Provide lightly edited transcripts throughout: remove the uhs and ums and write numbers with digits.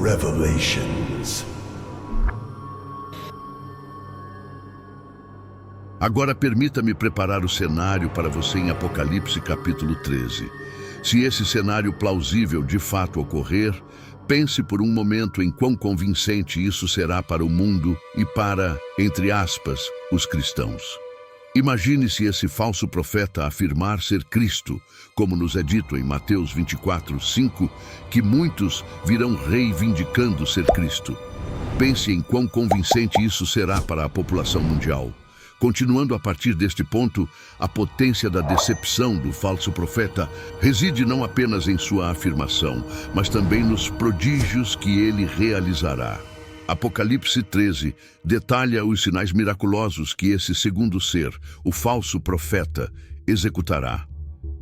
revelations. Agora permita-me preparar o cenário para você em Apocalipse capítulo 13. Se esse cenário plausível de fato ocorrer, pense por um momento em quão convincente isso será para o mundo e para, entre aspas, os cristãos. Imagine se esse falso profeta afirmar ser Cristo, como nos é dito em Mateus 24:5, que muitos virão reivindicando ser Cristo. Pense em quão convincente isso será para a população mundial. Continuando a partir deste ponto, a potência da decepção do falso profeta reside não apenas em sua afirmação, mas também nos prodígios que ele realizará. Apocalipse 13 detalha os sinais miraculosos que esse segundo ser, o falso profeta, executará.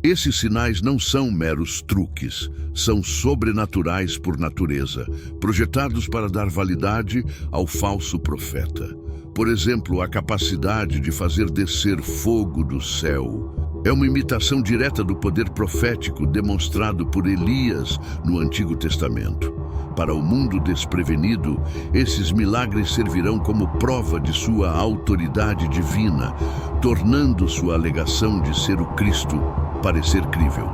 Esses sinais não são meros truques, são sobrenaturais por natureza, projetados para dar validade ao falso profeta. Por exemplo, a capacidade de fazer descer fogo do céu é uma imitação direta do poder profético demonstrado por Elias no Antigo Testamento. Para o mundo desprevenido, esses milagres servirão como prova de sua autoridade divina, tornando sua alegação de ser o Cristo parecer crível.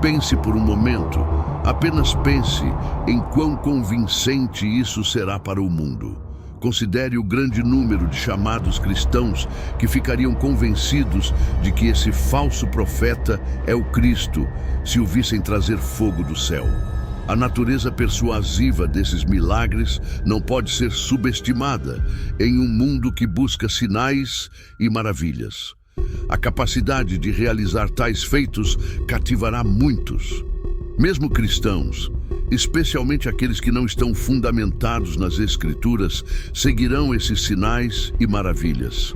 Pense por um momento, apenas pense em quão convincente isso será para o mundo. Considere o grande número de chamados cristãos que ficariam convencidos de que esse falso profeta é o Cristo, se o vissem trazer fogo do céu. A natureza persuasiva desses milagres não pode ser subestimada em um mundo que busca sinais e maravilhas. A capacidade de realizar tais feitos cativará muitos. Mesmo cristãos, especialmente aqueles que não estão fundamentados nas Escrituras, seguirão esses sinais e maravilhas.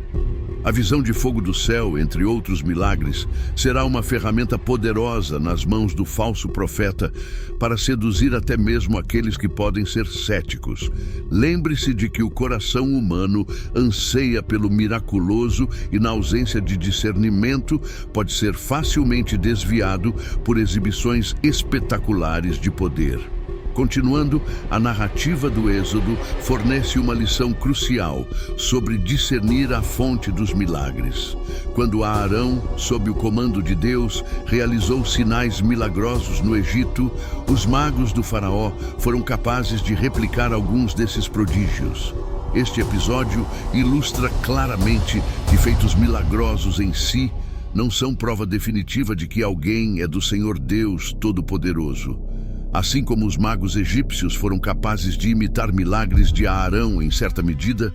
A visão de fogo do céu, entre outros milagres, será uma ferramenta poderosa nas mãos do falso profeta para seduzir até mesmo aqueles que podem ser céticos. Lembre-se de que o coração humano anseia pelo miraculoso e, na ausência de discernimento, pode ser facilmente desviado por exibições espetaculares de poder. Continuando, a narrativa do Êxodo fornece uma lição crucial sobre discernir a fonte dos milagres. Quando Arão, sob o comando de Deus, realizou sinais milagrosos no Egito, os magos do faraó foram capazes de replicar alguns desses prodígios. Este episódio ilustra claramente que feitos milagrosos em si não são prova definitiva de que alguém é do Senhor Deus Todo-Poderoso. Assim como os magos egípcios foram capazes de imitar milagres de Arão em certa medida,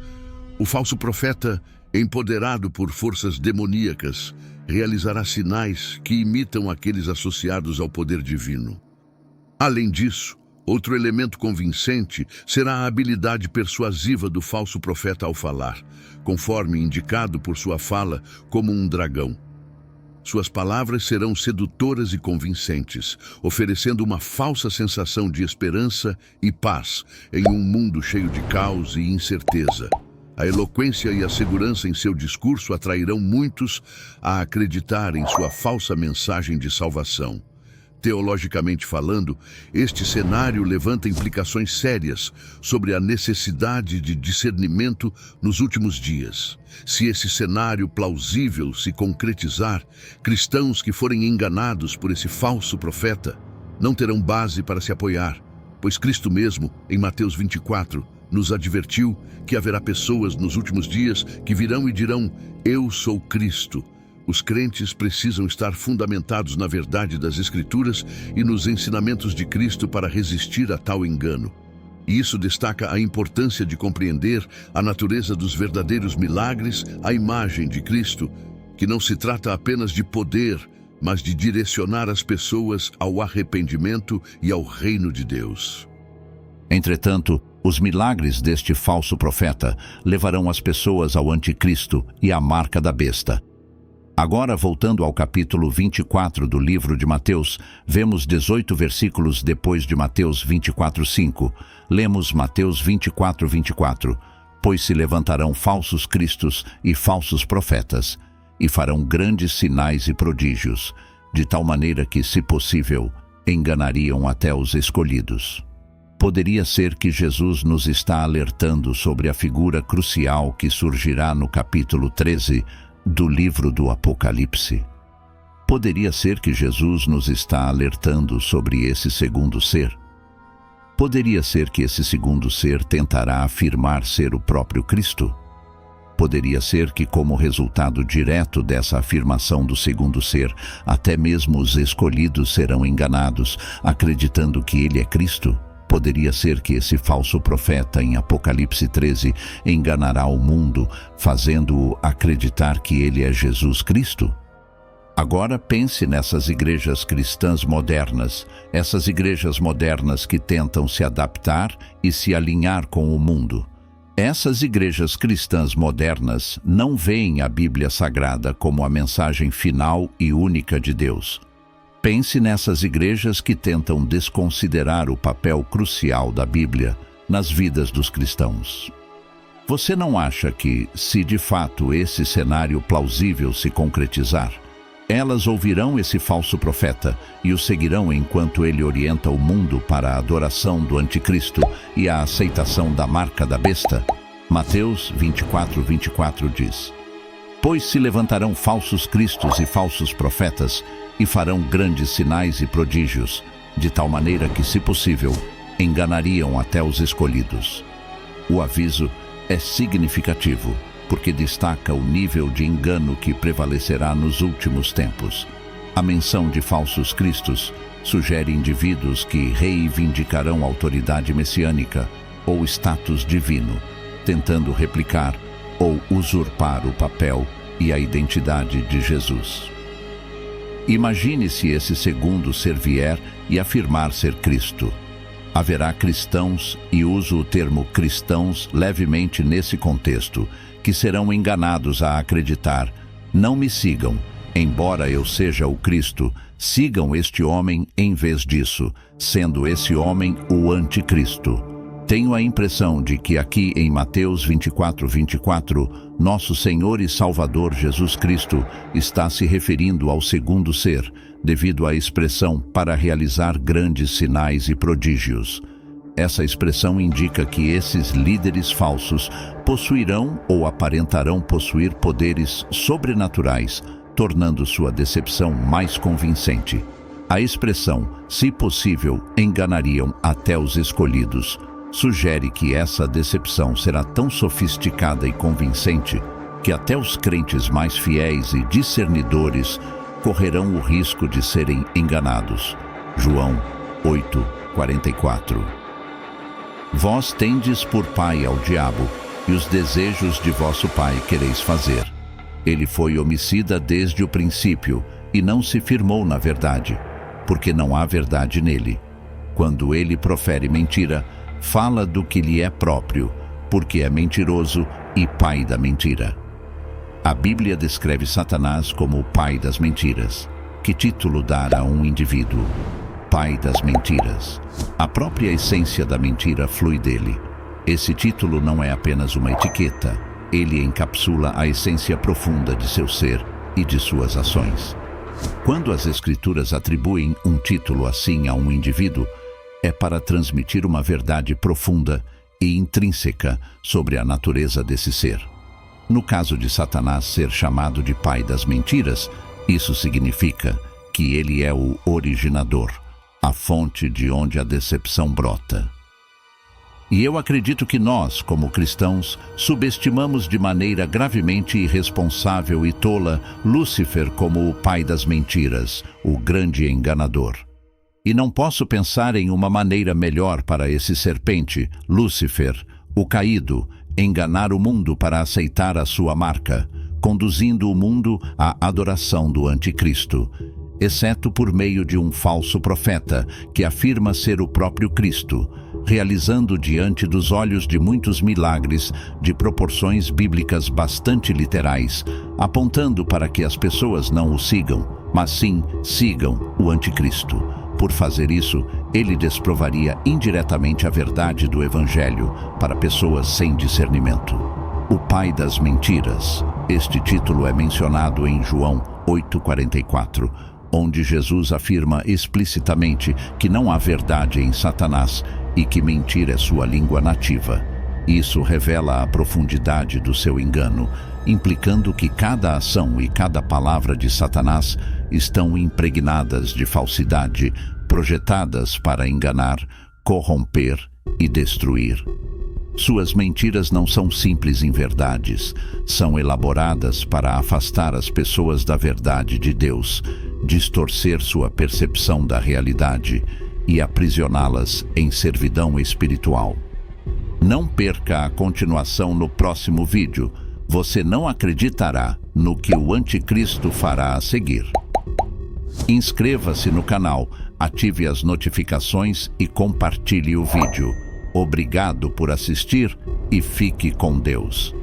o falso profeta, empoderado por forças demoníacas, realizará sinais que imitam aqueles associados ao poder divino. Além disso, outro elemento convincente será a habilidade persuasiva do falso profeta ao falar, conforme indicado por sua fala como um dragão. Suas palavras serão sedutoras e convincentes, oferecendo uma falsa sensação de esperança e paz em um mundo cheio de caos e incerteza. A eloquência e a segurança em seu discurso atrairão muitos a acreditar em sua falsa mensagem de salvação. Teologicamente falando, este cenário levanta implicações sérias sobre a necessidade de discernimento nos últimos dias. Se esse cenário plausível se concretizar, cristãos que forem enganados por esse falso profeta não terão base para se apoiar, pois Cristo mesmo, em Mateus 24, nos advertiu que haverá pessoas nos últimos dias que virão e dirão: "Eu sou Cristo." Os crentes precisam estar fundamentados na verdade das Escrituras e nos ensinamentos de Cristo para resistir a tal engano. E isso destaca a importância de compreender a natureza dos verdadeiros milagres, a imagem de Cristo, que não se trata apenas de poder, mas de direcionar as pessoas ao arrependimento e ao reino de Deus. Entretanto, os milagres deste falso profeta levarão as pessoas ao anticristo e à marca da besta. Agora, voltando ao capítulo 24 do livro de Mateus, vemos 18 versículos depois de Mateus 24:5. Lemos Mateus 24:24. Pois se levantarão falsos cristos e falsos profetas, e farão grandes sinais e prodígios, de tal maneira que, se possível, enganariam até os escolhidos. Poderia ser que Jesus nos está alertando sobre a figura crucial que surgirá no capítulo 13 do livro do Apocalipse. Poderia ser que Jesus nos está alertando sobre esse segundo ser. Poderia ser que esse segundo ser tentará afirmar ser o próprio Cristo. Poderia ser que, como resultado direto dessa afirmação do segundo ser, até mesmo os escolhidos serão enganados, acreditando que ele é Cristo. Poderia ser que esse falso profeta em Apocalipse 13 enganará o mundo, fazendo-o acreditar que ele é Jesus Cristo. Agora pense nessas igrejas cristãs modernas, essas igrejas modernas que tentam se adaptar e se alinhar com o mundo. Essas igrejas cristãs modernas não veem a Bíblia Sagrada como a mensagem final e única de Deus. Pense nessas igrejas que tentam desconsiderar o papel crucial da Bíblia nas vidas dos cristãos. Você não acha que, se de fato esse cenário plausível se concretizar, elas ouvirão esse falso profeta e o seguirão enquanto ele orienta o mundo para a adoração do anticristo e a aceitação da marca da besta? Mateus 24:24 diz: Pois se levantarão falsos cristos e falsos profetas e farão grandes sinais e prodígios, de tal maneira que, se possível, enganariam até os escolhidos. O aviso é significativo, porque destaca o nível de engano que prevalecerá nos últimos tempos. A menção de falsos cristos sugere indivíduos que reivindicarão autoridade messiânica ou status divino, tentando replicar ou usurpar o papel e a identidade de Jesus. Imagine se esse segundo ser vier e afirmar ser Cristo. Haverá cristãos, e uso o termo cristãos levemente nesse contexto, que serão enganados a acreditar: não me sigam, embora eu seja o Cristo, sigam este homem em vez disso, sendo esse homem o anticristo. Tenho a impressão de que aqui em Mateus 24:24, nosso Senhor e Salvador Jesus Cristo está se referindo ao segundo ser, devido à expressão para realizar grandes sinais e prodígios. Essa expressão indica que esses líderes falsos possuirão ou aparentarão possuir poderes sobrenaturais, tornando sua decepção mais convincente. A expressão, se possível, enganariam até os escolhidos, sugere que essa decepção será tão sofisticada e convincente que até os crentes mais fiéis e discernidores correrão o risco de serem enganados. João 8:44. Vós tendes por pai ao diabo, e os desejos de vosso pai quereis fazer. Ele foi homicida desde o princípio, e não se firmou na verdade, porque não há verdade nele. Quando ele profere mentira, fala do que lhe é próprio, porque é mentiroso e pai da mentira. A Bíblia descreve Satanás como o pai das mentiras. Que título dar a um indivíduo? Pai das mentiras. A própria essência da mentira flui dele. Esse título não é apenas uma etiqueta, ele encapsula a essência profunda de seu ser e de suas ações. Quando as Escrituras atribuem um título assim a um indivíduo, é para transmitir uma verdade profunda e intrínseca sobre a natureza desse ser. No caso de Satanás ser chamado de pai das mentiras, isso significa que ele é o originador, a fonte de onde a decepção brota. E eu acredito que nós, como cristãos, subestimamos de maneira gravemente irresponsável e tola Lúcifer como o pai das mentiras, o grande enganador. E não posso pensar em uma maneira melhor para esse serpente, Lúcifer, o caído, enganar o mundo para aceitar a sua marca, conduzindo o mundo à adoração do anticristo, exceto por meio de um falso profeta que afirma ser o próprio Cristo, realizando diante dos olhos de muitos milagres de proporções bíblicas bastante literais, apontando para que as pessoas não o sigam, mas sim sigam o anticristo. Por fazer isso, ele desprovaria indiretamente a verdade do Evangelho para pessoas sem discernimento. O pai das mentiras. Este título é mencionado em João 8:44, onde Jesus afirma explicitamente que não há verdade em Satanás e que mentir é sua língua nativa. Isso revela a profundidade do seu engano, implicando que cada ação e cada palavra de Satanás estão impregnadas de falsidade, projetadas para enganar, corromper e destruir. Suas mentiras não são simples inverdades, são elaboradas para afastar as pessoas da verdade de Deus, distorcer sua percepção da realidade e aprisioná-las em servidão espiritual. Não perca a continuação no próximo vídeo. Você não acreditará no que o anticristo fará a seguir. Inscreva-se no canal, ative as notificações e compartilhe o vídeo. Obrigado por assistir e fique com Deus.